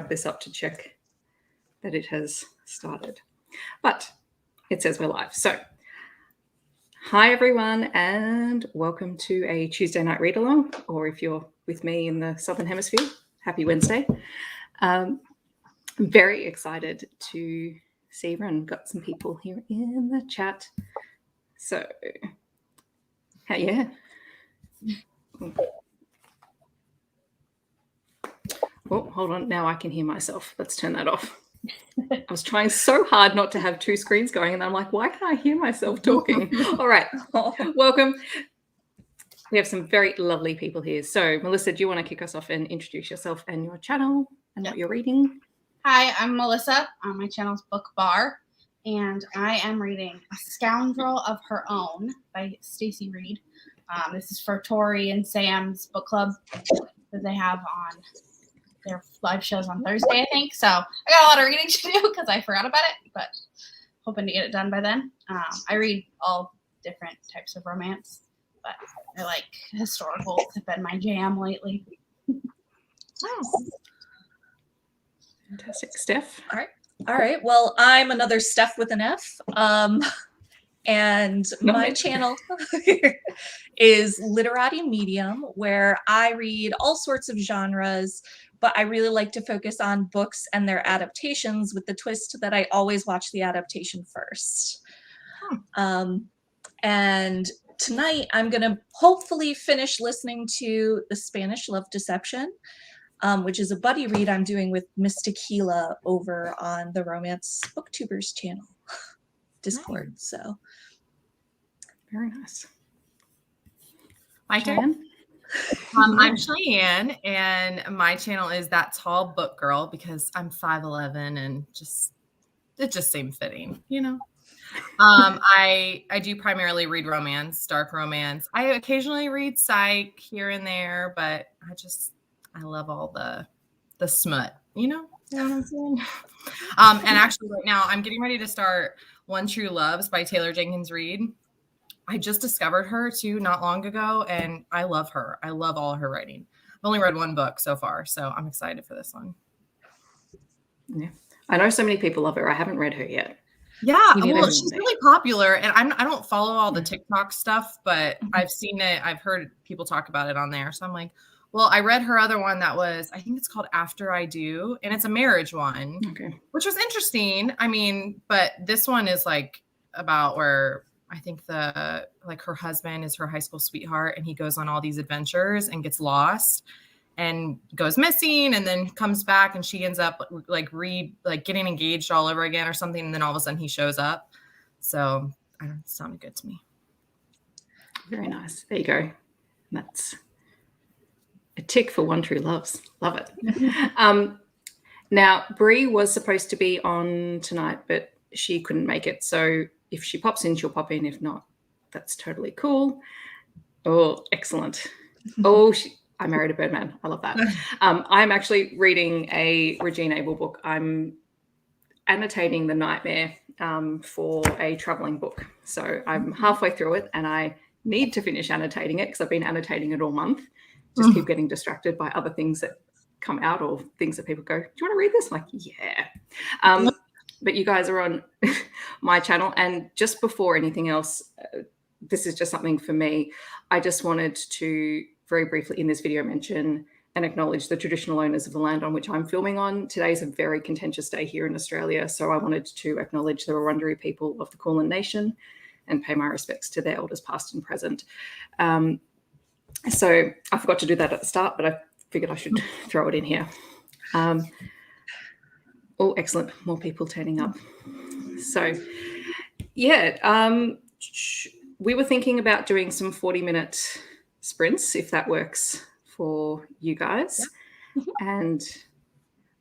this up to check that it has started. But it says we're live. So hi everyone, and welcome to a Tuesday night read along, or if you're with me in the Southern Hemisphere, happy Wednesday. I'm very excited to see everyone. Got some people here in the chat. So yeah. Oh, hold on. Now I can hear myself. Let's turn that off. I was trying so hard not to have two screens going, and I'm like, why can't I hear myself talking? All right. Welcome. We have some very lovely people here. So, Melissa, do you want to kick us off and introduce yourself and your channel and what you're reading? Hi, I'm Melissa. My channel's Book Bar, and I am reading A Scoundrel of Her Own by Stacey Reed. This is for Tori and Sam's book club that they have on their live shows on Thursday, I think. So I got a lot of reading to do because I forgot about it, but hoping to get it done by then. I read all different types of romance, but I like historical. It's been my jam lately. Fantastic. Steph? All right. Well, I'm another Steph with an F. And my channel is Literati Medium, where I read all sorts of genres, but I really like to focus on books and their adaptations, with the twist that I always watch the adaptation first. And tonight I'm going to hopefully finish listening to The Spanish Love Deception, which is a buddy read I'm doing with Miss Tequila over on the Romance Booktubers channel, Discord. Nice. So very nice. My turn. I'm Cheyenne, and my channel is That Tall Book Girl because I'm 5'11" and it just seemed fitting, you know. I do primarily read romance, dark romance. I occasionally read psych here and there, but I love all the smut, you know what I'm saying? And actually right now I'm getting ready to start One True Loves by Taylor Jenkins Reid. I just discovered her too not long ago, and I love her. I love all her writing. I've only read one book so far, so I'm excited for this one. Yeah, I know so many people love her. I haven't read her yet. Yeah, well, she's really popular, and I don't follow all the TikTok stuff, but I've seen it. I've heard people talk about it on there, so I'm like, well, I read her other one that was, I think it's called After I Do, and it's a marriage one, which was interesting. I mean, but this one is like about where I think her husband is her high school sweetheart, and he goes on all these adventures and gets lost and goes missing, and then comes back, and she ends up getting engaged all over again or something, and then all of a sudden he shows up. So it sounded good to me. Very nice. There you go. That's a tick for One True Loves. Love it. Now, Bree was supposed to be on tonight, but she couldn't make it. So if she pops in, she'll pop in. If not, that's totally cool. Oh, excellent. I Married a Birdman. I love that. I'm actually reading a Regine Abel book. I'm annotating The Nightmare for a traveling book. So I'm halfway through it, and I need to finish annotating it because I've been annotating it all month. Just keep getting distracted by other things that come out or things that people go, do you want to read this? I'm like, yeah. But you guys are on my channel. And just before anything else, this is just something for me. I just wanted to very briefly in this video mention and acknowledge the traditional owners of the land on which I'm filming on. Today is a very contentious day here in Australia. So I wanted to acknowledge the Wurundjeri people of the Kulin Nation and pay my respects to their elders past and present. So I forgot to do that at the start, but I figured I should throw it in here. Oh, excellent. More people turning up. So, yeah, we were thinking about doing some 40-minute sprints, if that works for you guys. Yeah. And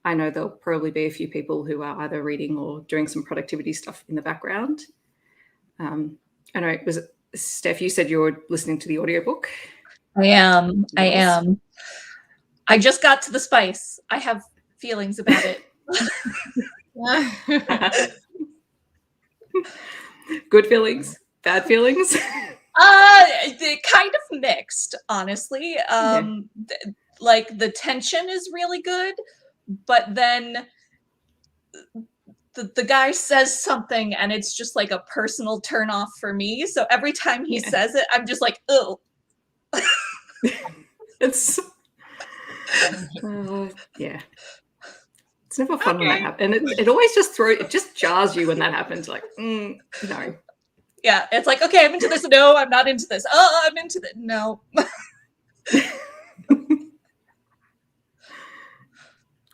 I know there'll probably be a few people who are either reading or doing some productivity stuff in the background. I know it was Steph, you said you were listening to the audiobook. I am. I just got to the spice. I have feelings about it. Good feelings, bad feelings. They kind of mixed, honestly. Like the tension is really good, but then the guy says something and it's just like a personal turn off for me. So every time he says it, I'm just like, oh. It's yeah. It's never fun when that happens. And it always just jars you when that happens. Like, no. Yeah, it's like, okay, I'm into this. No, I'm not into this. Oh, I'm into this. No.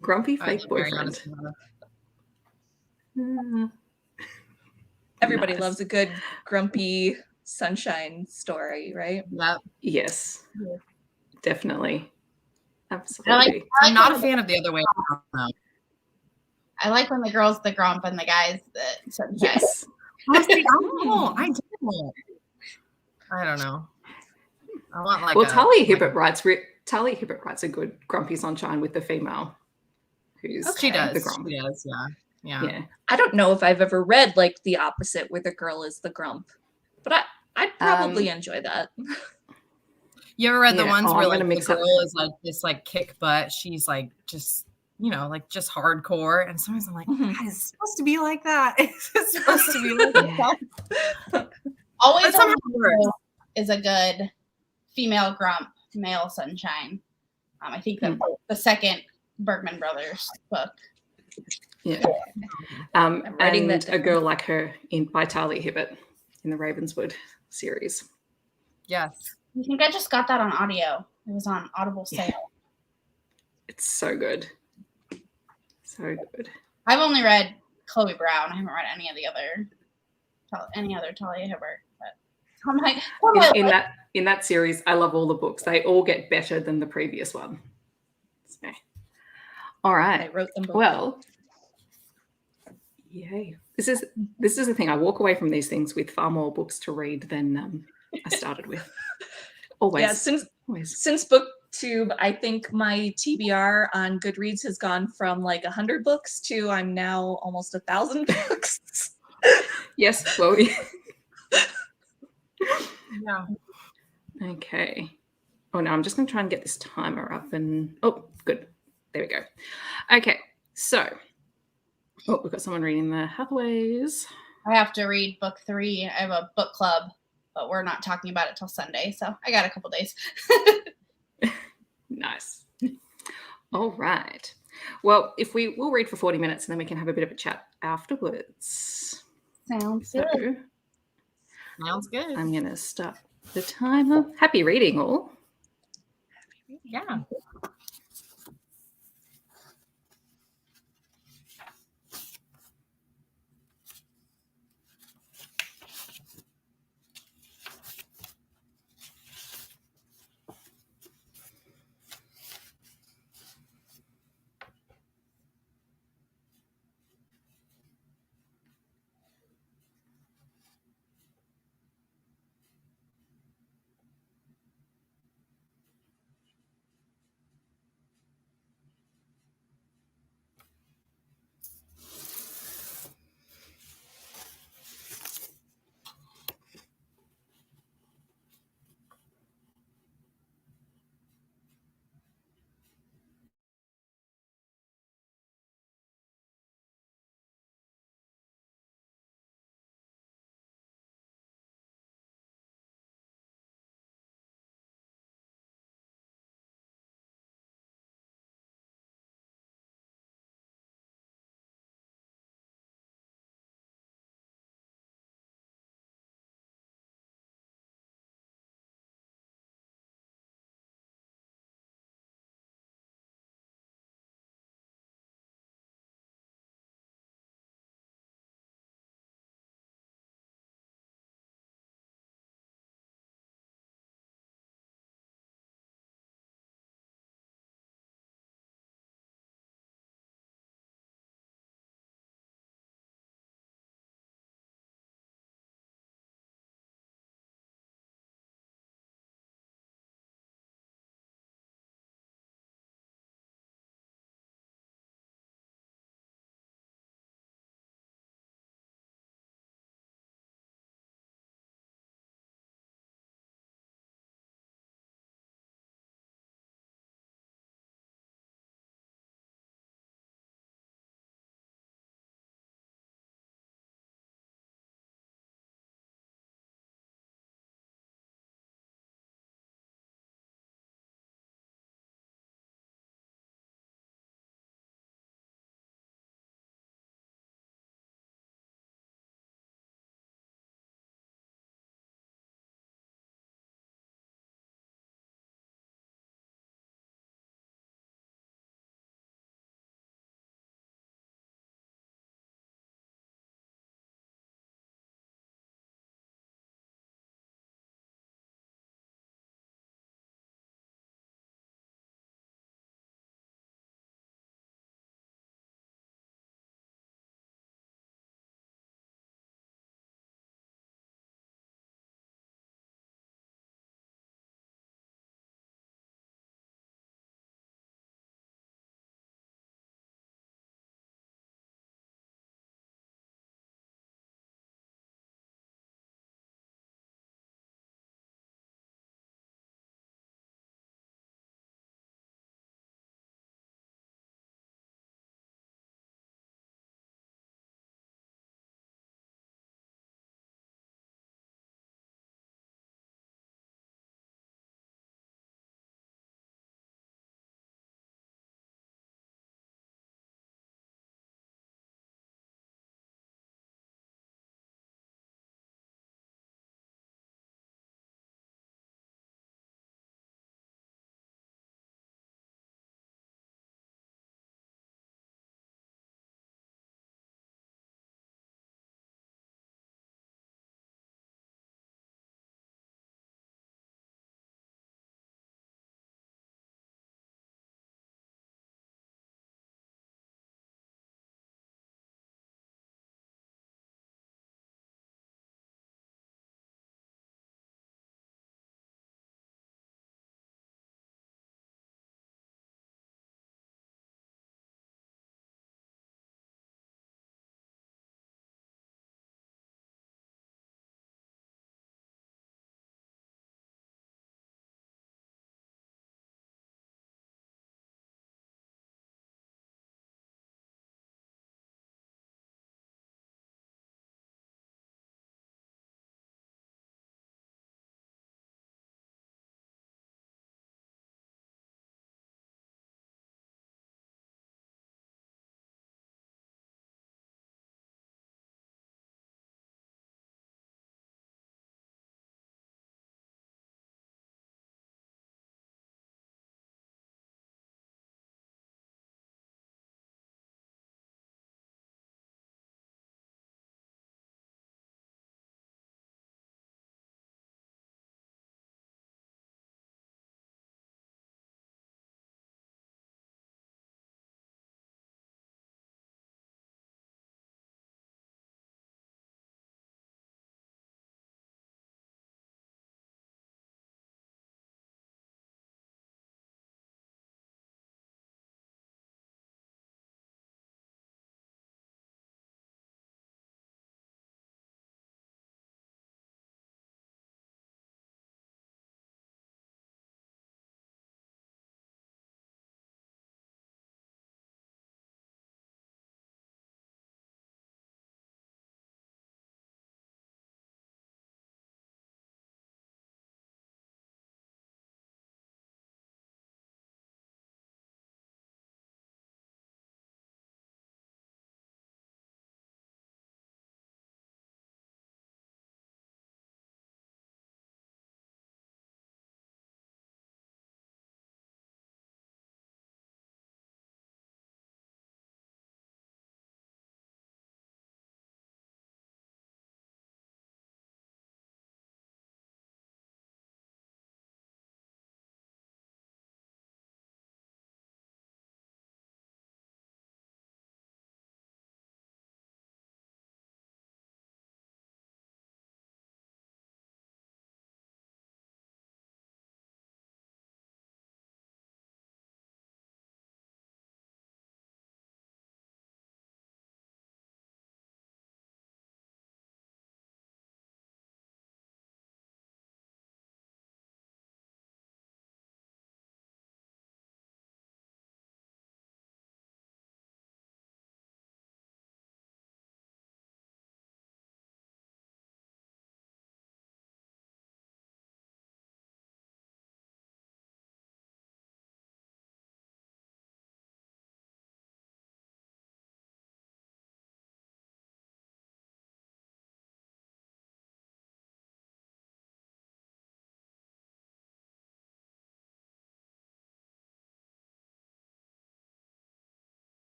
Grumpy fake boyfriend. Everybody Nice. loves a good grumpy sunshine story, right? Yep. Yes. Definitely. Absolutely. I'm not a fan of the other way around, though. I like when the girl's the grump and the guy's the sunshine. Yes. Honestly, I don't. I don't know. I want like Talia Hibbert writes a good grumpy sunshine with the female who's she does. the grump. She does, yeah. I don't know if I've ever read like the opposite where the girl is the grump, but I'd probably enjoy that. You ever read the ones where like the mix girl is like this like kick butt? She's like just like just hardcore, and sometimes I'm like, God, it's supposed to be like that. It's supposed to be like that. Always on is a good female grump, male sunshine. I think the second Bergman Brothers book. Yeah. And a girl like her by Talia Hibbert in the Ravenswood series. Yes. I think I just got that on audio. It was on Audible sale. Yeah. It's so good. So good. I've only read Chloe Brown. I haven't read any other Talia Hibbert. But I'm like, in that series, I love all the books. They all get better than the previous one. So, all right. I wrote them both. Well, yay. This is the thing. I walk away from these things with far more books to read than I started with. Always. Yeah, since BookTube, I think my TBR on Goodreads has gone from like 100 books to I'm now almost 1,000 books. Yes, well, yeah. Okay. Oh no, I'm just going to try and get this timer up and good. There we go. Okay, so we've got someone reading the Hathaways. I have to read book 3. I have a book club, but we're not talking about it till Sunday, so I got a couple days. Nice. All right. Well, we'll read for 40 minutes and then we can have a bit of a chat afterwards. Sounds good. Sounds good. I'm going to start the timer. Happy reading, all. Yeah.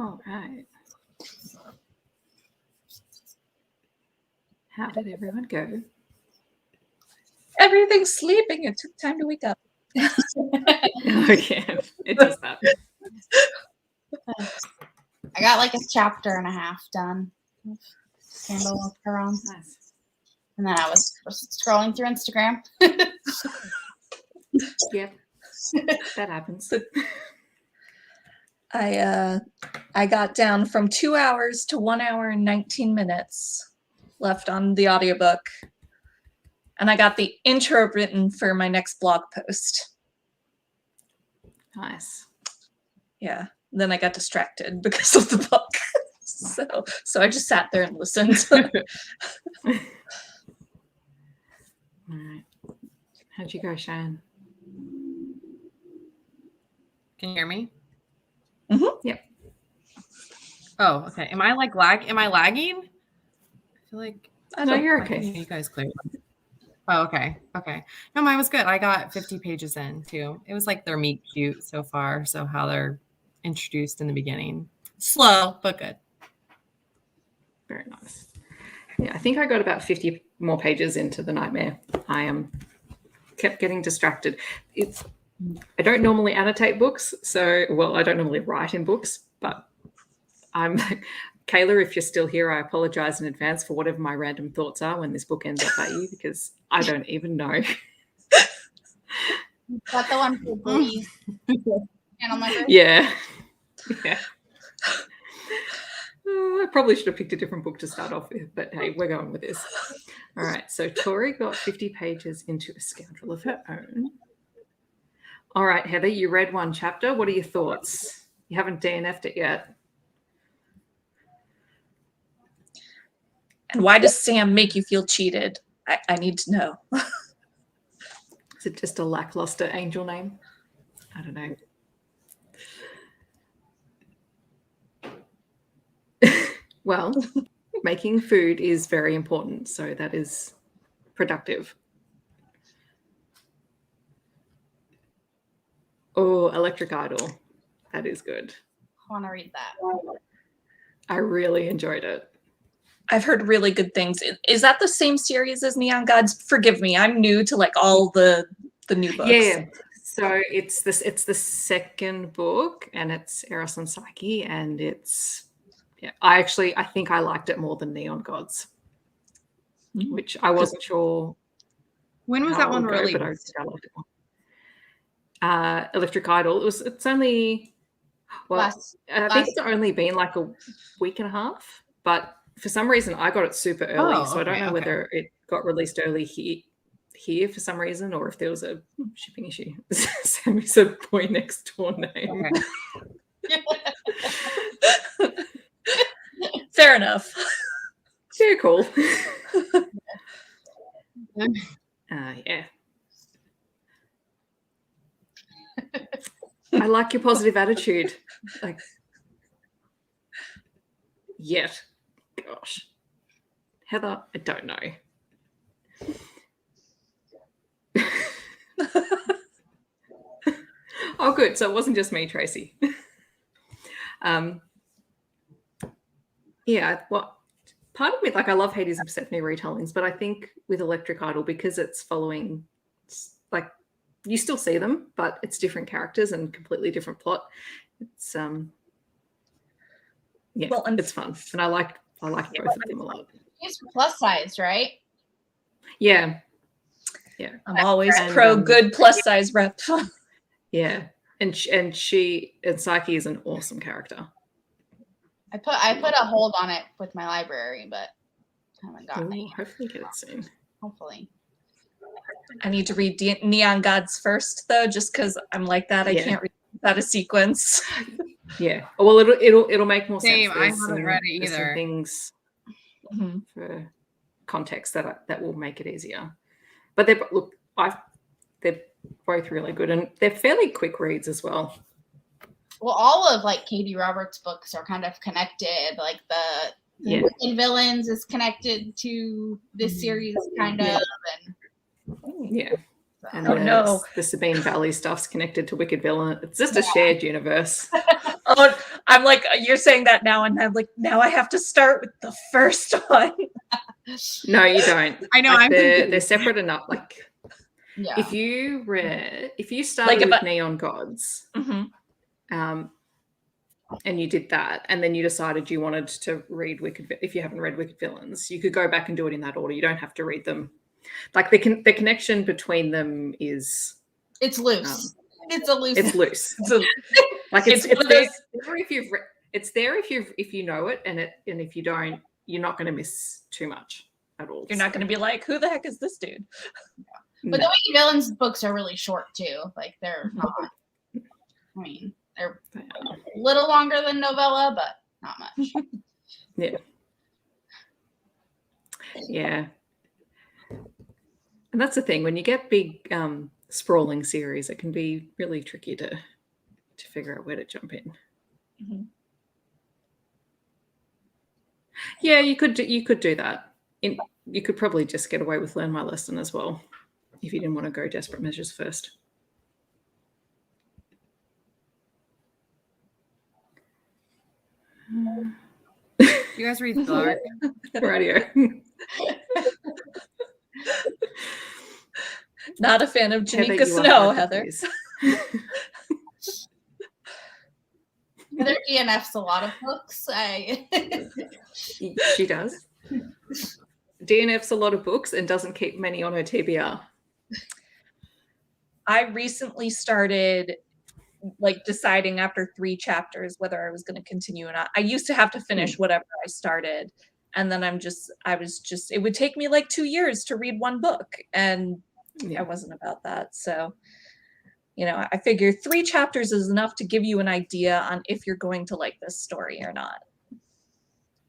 All right. How did everyone go? Everything's sleeping. It took time to wake up. Okay, it does that. I got like a chapter and a half done. Scandal of Huron. Nice. And then I was just scrolling through Instagram. Yep, that happens. I got down from 2 hours to 1 hour and 19 minutes left on the audiobook. And I got the intro written for my next blog post. Nice. Yeah. Then I got distracted because of the book. So I just sat there and listened. All right. How'd you go, Cheyenne? Can you hear me? Yep. Oh, okay. Am I lagging? I feel like No, you're I can okay. hear you guys clearly. Oh, okay. Okay. No, mine was good. I got 50 pages in too. It was like their meet cute so far. So how they're introduced in the beginning. Slow, but good. Very nice. Yeah, I think I got about 50 more pages into The Nightmare. I kept getting distracted. I don't normally annotate books, so I don't normally write in books, but Kayla, if you're still here, I apologize in advance for whatever my random thoughts are when this book ends up at you, because I don't even know. Is that the one for Bree? Channel member? Yeah. Yeah. I probably should have picked a different book to start off with, but hey, we're going with this. All right, so Tori got 50 pages into A Scoundrel of Her Own. All right, Heather, you read one chapter. What are your thoughts? You haven't DNF'd it yet. And why does Sam make you feel cheated? I need to know. Is it just a lackluster angel name? I don't know. Well, making food is very important, so that is productive. Oh, Electric Idol. That is good. I want to read that. I really enjoyed it. I've heard really good things. Is that the same series as Neon Gods? Forgive me, I'm new to like all the new books. Yeah. So it's the second book, and it's Eros and Psyche, and it's I think I liked it more than Neon Gods, which I wasn't sure. When was how that it one would go, released? but I think I liked it more. Electric Idol. It's only I think it's only been like a week and a half, but for some reason I got it super early, so I don't know whether it got released early here for some reason, or if there was a shipping issue. Sammy's a boy next door name. Okay. Fair enough. Yeah, cool. Yeah. I like your positive attitude. Like, yet. Gosh. Heather, I don't know. Oh, good. So it wasn't just me, Tracy. Yeah, well, part of me, like, I love Hades and Persephone retellings, but I think with Electric Idol, because it's following, like, you still see them, but it's different characters and completely different plot. It's it's fun, and I like both of them a lot. It's for plus size, right? Yeah. I'm always pro good plus size rep. Yeah, and Psyche is an awesome character. I put a hold on it with my library, but I haven't gotten it yet. Hopefully get it soon. Hopefully. I need to read Neon Gods first, though, just because I'm like that. I can't read without a sequence. Yeah. Well, it'll make more sense. Same. I haven't read it There's some either. things for context that will make it easier. But they're both really good, and they're fairly quick reads as well. Well, all of like Katie Roberts' books are kind of connected. Like the Wicked Villains is connected to this series, kind of, and And the Sabine Valley stuff's connected to Wicked Villain. It's just a shared universe. Oh, I'm like, you're saying that now, and I'm like, now I have to start with the first one. No, you don't. I know, Like, I'm they're confused. separate enough. Like, Yeah. if you started with Neon Gods, and you did that, and then you decided you wanted to read if you haven't read Wicked Villains, you could go back and do it in that order. You don't have to read them. Like, the connection between them is It's loose. It's a loose. It's loose. Like, it's there if you know it, and if you don't, you're not going to miss too much at all. You're not going to be like, who the heck is this dude? But the Wicked Villains books are really short too. Like, they're not. I mean, they're a little longer than novella, but not much. Yeah. Yeah. And that's the thing, when you get big sprawling series, it can be really tricky to figure out where to jump in. Yeah, you could do that. You could probably just get away with Learn My Lesson as well, if you didn't want to go Desperate Measures first. You guys read Clark? Radio. Not a fan of Janika Snow, Heather. Heather DNFs a lot of books. She does. DNFs a lot of books and doesn't keep many on her TBR. I recently started deciding after 3 chapters whether I was going to continue or not. I used to have to finish whatever I started. And then it would take me 2 years to read one book. And I wasn't about that. So, I figure 3 chapters is enough to give you an idea on if you're going to like this story or not.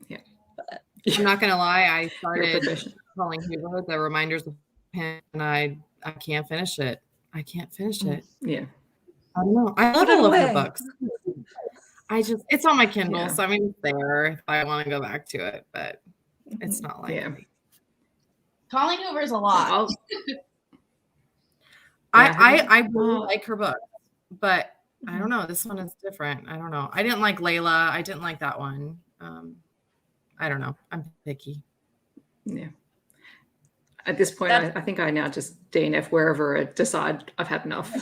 Yeah. But I'm not going to lie. I started calling Hoover the Reminders of Pen, and I can't finish it. I can't finish it. Yeah. I don't know. I love all of her books. It's on my Kindle, so it's there if I want to go back to it, but it's not me. Colleen Hoover's a lot. I really like her book, but I don't know. This one is different. I don't know. I didn't like Layla. I didn't like that one. I don't know. I'm picky. Yeah. At this point, I think I now just DNF wherever I decide I've had enough.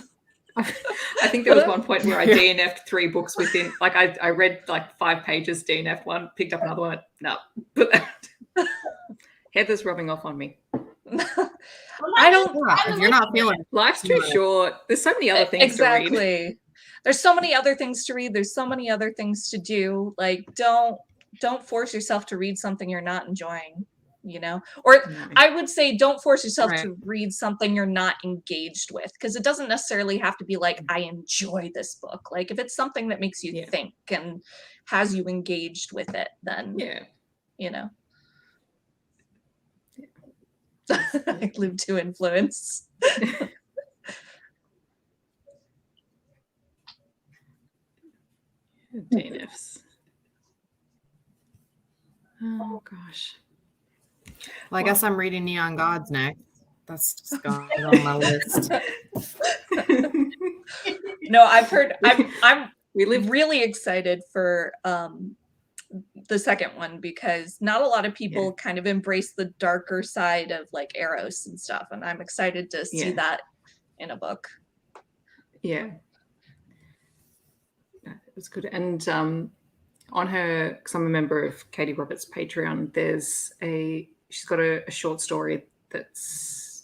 I think there was one point where I DNF'd 3 books within, I read 5 pages, DNF'd one, picked up another one. No. Heather's rubbing off on me. I don't. If you're not feeling, life's too short. There's so many other things to read. Exactly. There's so many other things to read. There's so many other things to do. Don't force yourself to read something you're not enjoying. Or I would say don't force yourself to read something you're not engaged with, because it doesn't necessarily have to be I enjoy this book. If it's something that makes you think and has you engaged with it, then I live to influence. DNFs. Oh gosh. Well, I guess I'm reading Neon Gods next. That's just gone on my list. No, I've heard. I'm really excited for the second one, because not a lot of people kind of embrace the darker side of Eros and stuff, and I'm excited to see that in a book. Yeah, it was good. And on her, because I'm a member of Katie Roberts' Patreon, she's got a short story that's,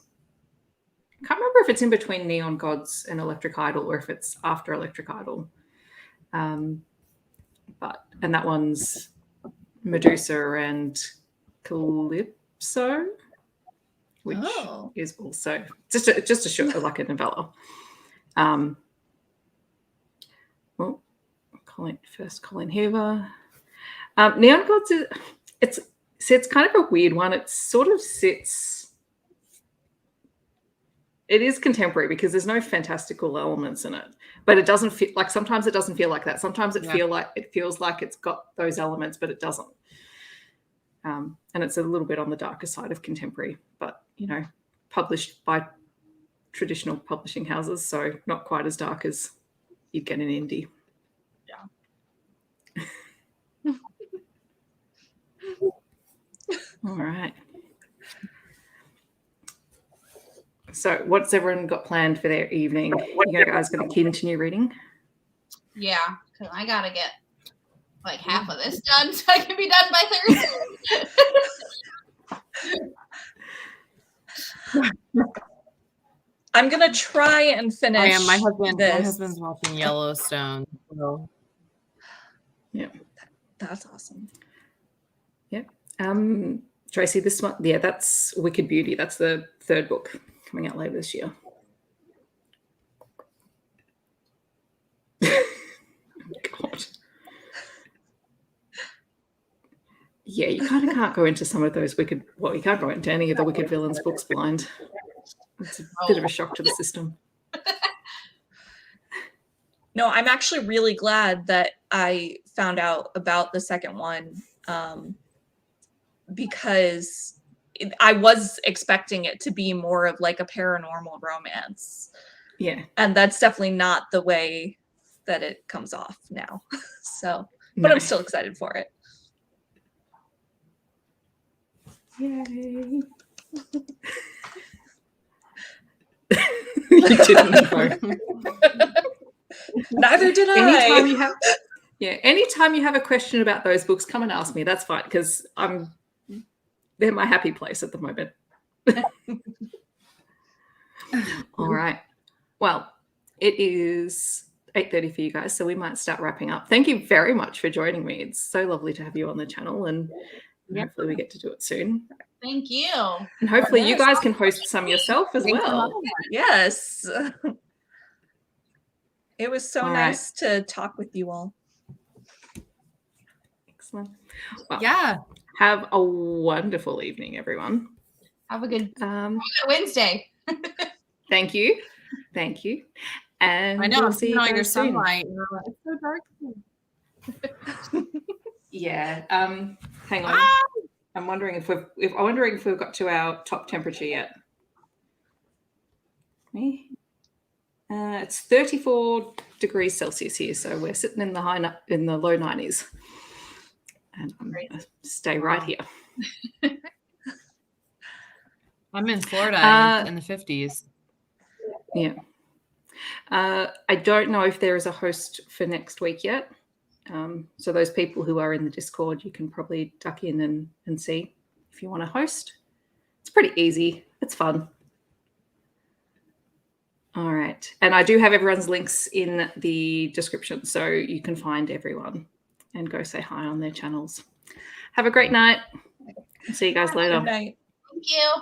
I can't remember if it's in between Neon Gods and Electric Idol or if it's after Electric Idol. And that one's Medusa and Calypso, which is also just a short, like a novella. Colleen Hoover. Neon Gods it's kind of a weird one. It sort of sits. It is contemporary because there's no fantastical elements in it, but it doesn't feel sometimes it doesn't feel like that. Sometimes it feels like it's got those elements, but it doesn't. And it's a little bit on the darker side of contemporary, but published by traditional publishing houses, so not quite as dark as you'd get in indie. All right. So what's everyone got planned for their evening? You guys going to continue reading? Yeah, because I gotta get like half of this done so I can be done by Thursday. I'm gonna try and finish. I am. My this. husband's watching Yellowstone. So. Yeah, That's awesome. Yep. Tracy, this one, yeah, that's Wicked Beauty. That's the third book coming out later this year. God. Yeah, you kind of can't go into some of those you can't go into any of the Wicked Villains books blind. It's a bit of a shock to the system. No, I'm actually really glad that I found out about the second one, because I was expecting it to be more of like a paranormal romance. Yeah. And that's definitely not the way that it comes off now. So, but No. I'm still excited for it. Yay. You didn't know. Neither did I. Anytime you have a question about those books, come and ask me. That's fine, because they're my happy place at the moment. All right. Well, it is 8:30 for you guys, so we might start wrapping up. Thank you very much for joining me. It's so lovely to have you on the channel, and hopefully we get to do it soon. Thank you. And hopefully you guys can host some yourself as well. Yes. It was so All nice to talk with you all. Excellent. Well, Yeah. have a wonderful evening, everyone. Have a good Wednesday. Thank you. Thank you. And I know. we'll I'm see seeing you all guys your soon. sunlight. You're like, it's so dark. Yeah. Hang on. I'm wondering if we've got to our top temperature yet. Me? It's 34 degrees Celsius here, so we're sitting in the low 90s, and I'm gonna stay right here. I'm in Florida in the 50s. Yeah. I don't know if there is a host for next week yet. So those people who are in the Discord, you can probably duck in and see if you want to host. It's pretty easy. It's fun. All right. And I do have everyone's links in the description, so you can find everyone and go say hi on their channels. Have a great night. See you guys later. Good night. Thank you.